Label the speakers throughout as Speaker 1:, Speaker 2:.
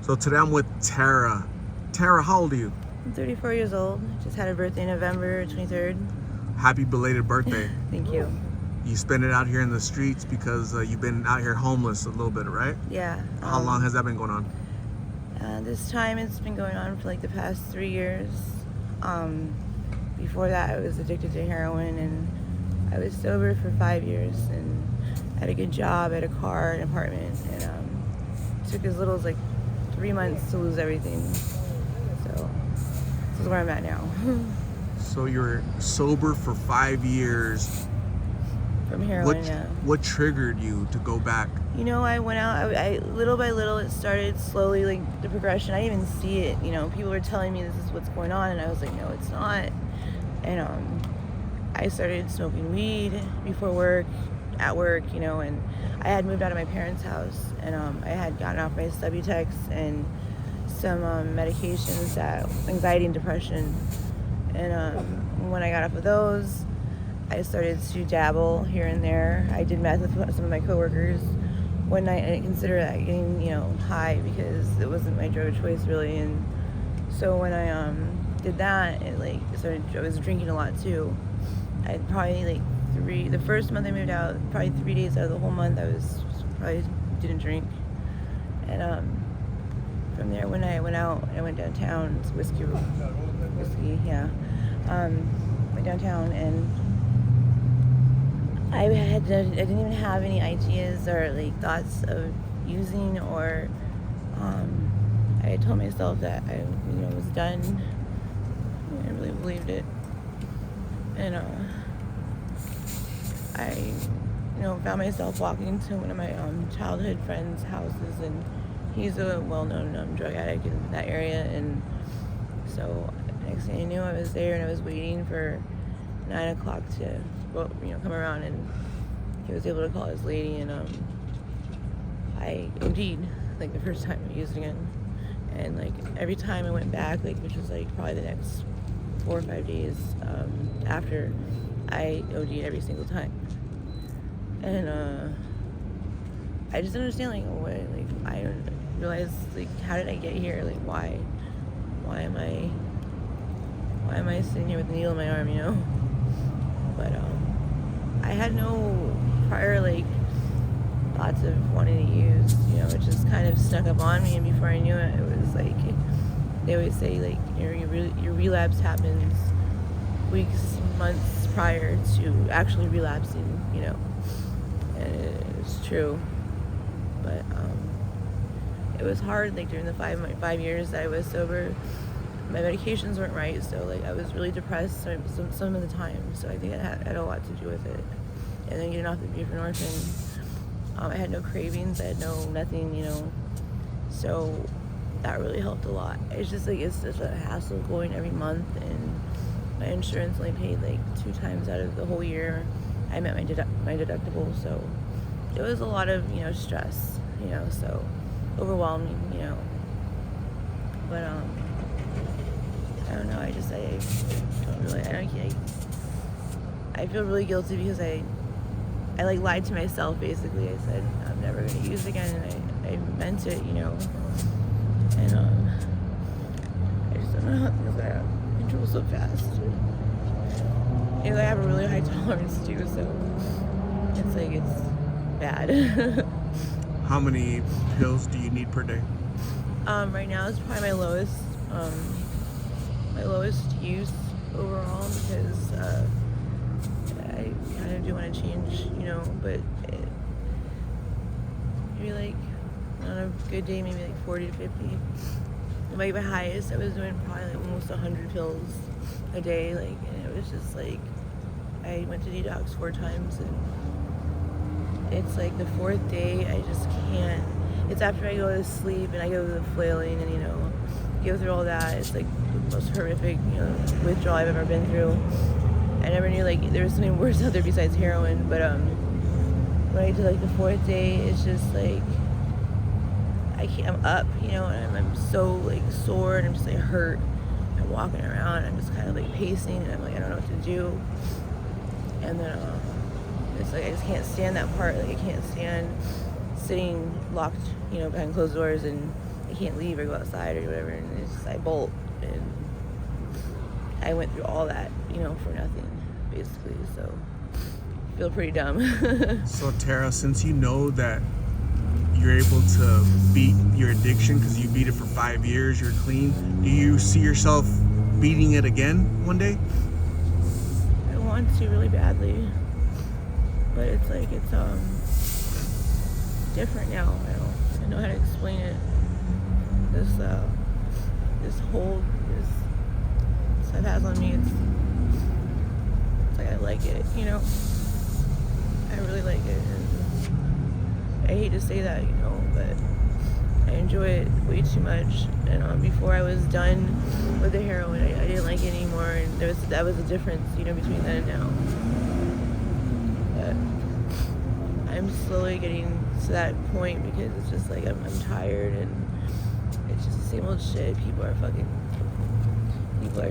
Speaker 1: So today I'm with Tara. Tara, how old are you?
Speaker 2: I'm 34 years old. Just had a birthday November 23rd.
Speaker 1: Happy belated birthday.
Speaker 2: Thank you.
Speaker 1: You spend it out here in the streets because you've been out here homeless a little bit, right?
Speaker 2: Yeah.
Speaker 1: How long has that been going on?
Speaker 2: This time it's been going on for like the past 3 years. Before that I was addicted to heroin, and I was sober for 5 years, and I had a good job, I had a car, an apartment, and it took as little as like 3 months to lose everything. So this is where I'm at now.
Speaker 1: So you were sober for 5 years.
Speaker 2: From heroin, yeah.
Speaker 1: What triggered you to go back?
Speaker 2: You know, I went out, I little by little, it started slowly, like the progression. I didn't even see it, you know, people were telling me this is what's going on, and I was like, no, it's not. And I started smoking weed before work, at work, you know, and I had moved out of my parents' house, and I had gotten off my Subutex and some medications, that anxiety and depression. And when I got off of those, I started to dabble here and there. I did meth with some of my coworkers. One night I didn't consider that getting, you know, high, because it wasn't my drug of choice really. And so when I did that, it like started. I was drinking a lot too. I probably like the first month I moved out, probably 3 days out of the whole month, I was probably didn't drink. And from there, when I went out, I went downtown. It's whiskey, yeah. Went downtown, and I didn't even have any ideas or like thoughts of using, or I had told myself that I was done. I really believed it, and I found myself walking to one of my childhood friends' houses, and he's a well-known drug addict in that area. And so next thing I knew, I was there, and I was waiting for 9 o'clock to come around, and he was able to call his lady, and I OD'd like the first time I used it again. And like every time I went back, like, which was like probably the next 4 or 5 days after, I OD'd every single time. And I just didn't understand I realized how did I get here? Like why am I sitting here with a needle in my arm, you know? But I had no prior thoughts of wanting to use, you know. It just kind of snuck up on me, and before I knew it, it was like they always say your relapse happens weeks, months prior to actually relapsing, you know. And it's true, but it was hard during the five years that I was sober. My medications weren't right, so I was really depressed some of the time. So I think it had a lot to do with it. And then getting off the buprenorphine, I had no cravings, I had nothing, you know. So that really helped a lot. It's just it's such a hassle going every month, and my insurance only paid 2 times out of the whole year. I met my deductible, so it was a lot of stress, so overwhelming, But I don't know. I feel really guilty because I lied to myself. Basically, I said I'm never going to use again, and I meant it, And I just don't know how things got control so fast. I have a really high tolerance too, so it's bad.
Speaker 1: How many pills do you need per day?
Speaker 2: Right now it's probably my lowest use overall, because I kind of do want to change, but maybe on a good day, maybe 40 to 50. My highest, I was doing probably almost 100 pills a day, and it was just I went to detox 4 times, and it's the 4th day, I just can't. It's after I go to sleep and I go to the flailing and go through all that. It's the most horrific withdrawal I've ever been through. I never knew there was something worse out there besides heroin. But when I did the 4th day, it's just I can't. I'm up, and I'm so sore, and I'm just hurt. I'm walking around, I'm just kind of pacing, and I'm I don't know what to do. And then it's I just can't stand that part. I can't stand sitting locked, behind closed doors and I can't leave or go outside or whatever, and it's just, I bolt, and I went through all that, for nothing, basically, so I feel pretty dumb.
Speaker 1: So Tara, since you know that you're able to beat your addiction because you beat it for 5 years, you're clean, do you see yourself beating it again one day?
Speaker 2: I want to really badly, but it's like, it's different now. I don't know how to explain it. This hold this stuff has on me, it's like I like it, I really like it, and I hate to say that, but I enjoy it way too much. And before I was done with the heroin, I didn't like it anymore, and that was a difference, between then and now. But I'm slowly getting to that point because it's just like I'm tired, and it's just the same old shit. People are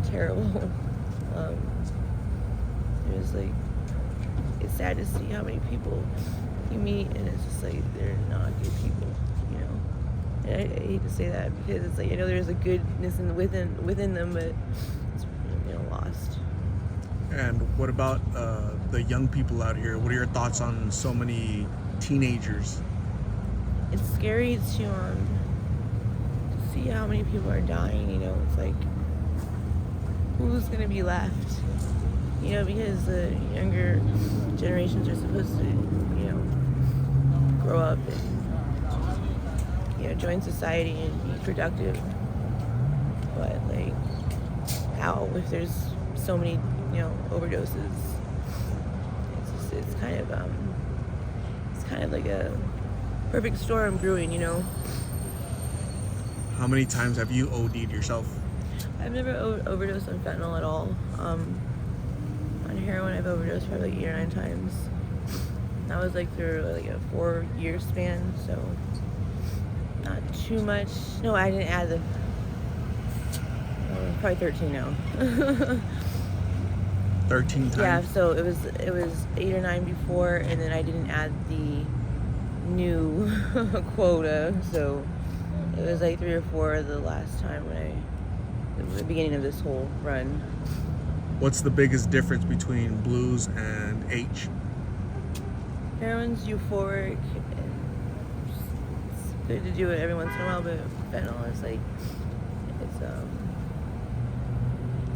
Speaker 2: terrible. It's sad to see how many people you meet, and it's just like they're not good people, And I hate to say that because it's like, I know there's a goodness within them, but it's lost.
Speaker 1: And what about the young people out here? What are your thoughts on so many teenagers?
Speaker 2: It's scary to see how many people are dying. It's like, who's gonna be left? Because the younger generations are supposed to, grow up and, join society and be productive. But like, how if there's so many, overdoses? It's kind of like a perfect storm brewing.
Speaker 1: How many times have you OD'd yourself?
Speaker 2: I've never overdosed on fentanyl at all. On heroin, I've overdosed probably 8 or 9 times. That was like through like a 4-year span, so not too much. No, I didn't add the. Probably 13 now.
Speaker 1: 13 times.
Speaker 2: Yeah, so it was 8 or 9 before, and then I didn't add the new quota, so it was like 3 or 4 the last time the beginning of this whole run.
Speaker 1: What's the biggest difference between blues and H?
Speaker 2: Heroin's euphoric, and it's good to do it every once in a while, but fentanyl is like, it's a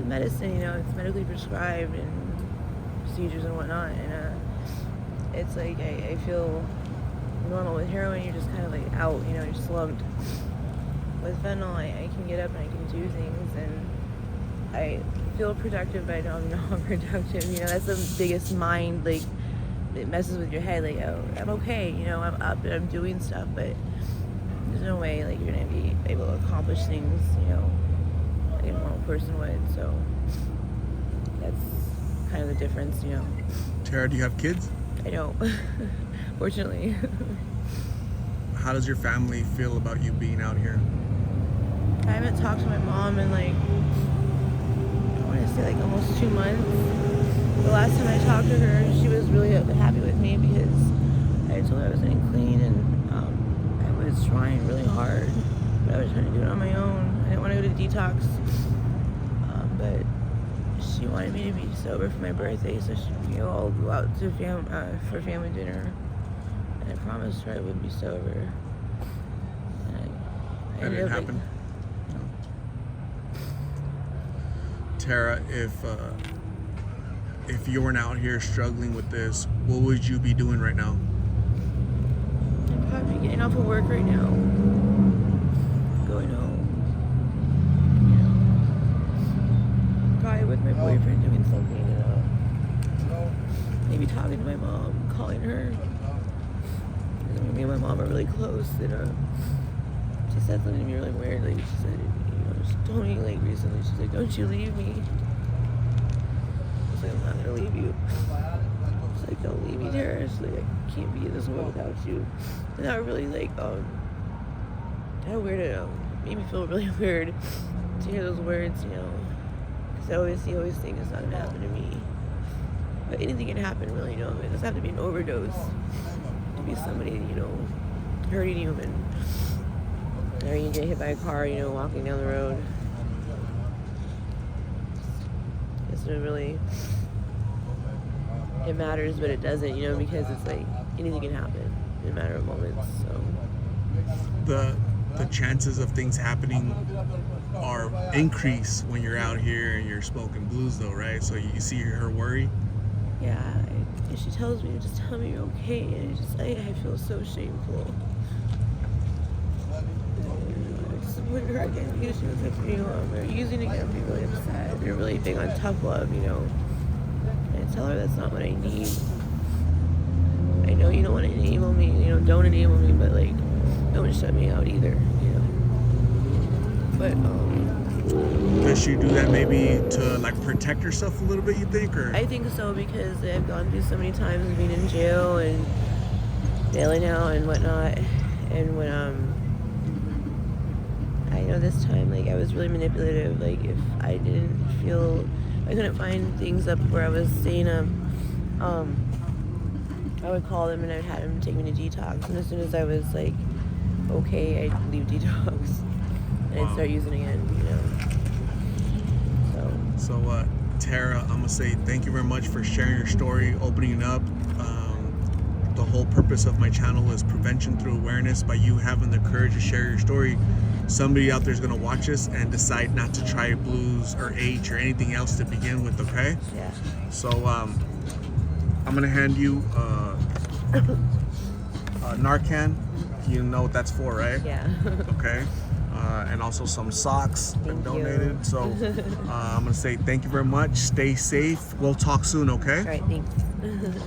Speaker 2: medicine, it's medically prescribed and procedures and whatnot, and it's like, I feel normal. With heroin, you're just kind of like out, you're slumped. With fentanyl, I can get up and I can do things, and I feel productive, but I know I'm not productive. That's the biggest mind, like, it messes with your head, like, oh, I'm okay, I'm up and I'm doing stuff, but there's no way, like, you're gonna be able to accomplish things, like a normal person would. So that's kind of the difference,
Speaker 1: Tara, do you have kids?
Speaker 2: I don't, fortunately.
Speaker 1: How does your family feel about you being out here?
Speaker 2: I haven't talked to my mom in like, I want to say like almost 2 months. The last time I talked to her, she was really happy with me because I told her I was getting clean, and I was trying really hard, but I was trying to do it on my own. I didn't want to go to detox, but she wanted me to be sober for my birthday, so I'll go out to for family dinner, and I promised her I would be sober. And
Speaker 1: That didn't happen. No. Tara, if you weren't out here struggling with this, what would you be doing right now?
Speaker 2: I'd probably be getting off of work right now, going home, probably with my boyfriend doing something, maybe talking to my mom, calling her. Me and my mom are really close, and she said something to me really weird. Like, she said, she told me like recently, she's like, "Don't you leave me." I was like, "I'm not gonna leave you." She's like, "Don't leave me, Tara." She's like, "I can't be in this world without you." And that really like how weird it made me feel really weird to hear those words, because I always think it's not gonna happen to me, but anything can happen, really. It doesn't have to be an overdose. It could be somebody hurting you, and or you get hit by a car, you know, walking down the road. It's really, it matters, but it doesn't, you know, because it's like anything can happen in a matter of moments. So
Speaker 1: The chances of things happening are increase when you're out here and you're smoking blues, though, right? So you see her worry.
Speaker 2: yeah, if she tells me, just tell me you're okay, and I feel so shameful. I just wouldn't her again because she was like, you know, they're using again, be really upset. They're really big on tough love, you know. And I tell her that's not what I need. I know you don't want to enable me, you know, don't enable me, but like, don't shut me out either, you know. But
Speaker 1: Does she do that maybe to like protect herself a little bit, you think, or?
Speaker 2: I think so, because I've gone through so many times being in jail and bailing out and whatnot. And when I know this time, like, I was really manipulative. Like, if I didn't feel, I couldn't find things up where I was staying I would call them and I'd have them take me to detox. And as soon as I was like, okay, I'd leave detox and I'd start using again, you know.
Speaker 1: So, Tara, I'm gonna say thank you very much for sharing your story, opening up. The whole purpose of my channel is prevention through awareness. By you having the courage to share your story, somebody out there is gonna watch this and decide not to try blues or H or anything else to begin with. Okay?
Speaker 2: Yeah.
Speaker 1: So, I'm gonna hand you Narcan. You know what that's for, right?
Speaker 2: Yeah.
Speaker 1: Okay. And also some socks been donated. So I'm gonna say thank you very much. Stay safe. We'll talk soon, okay?
Speaker 2: All right, thanks.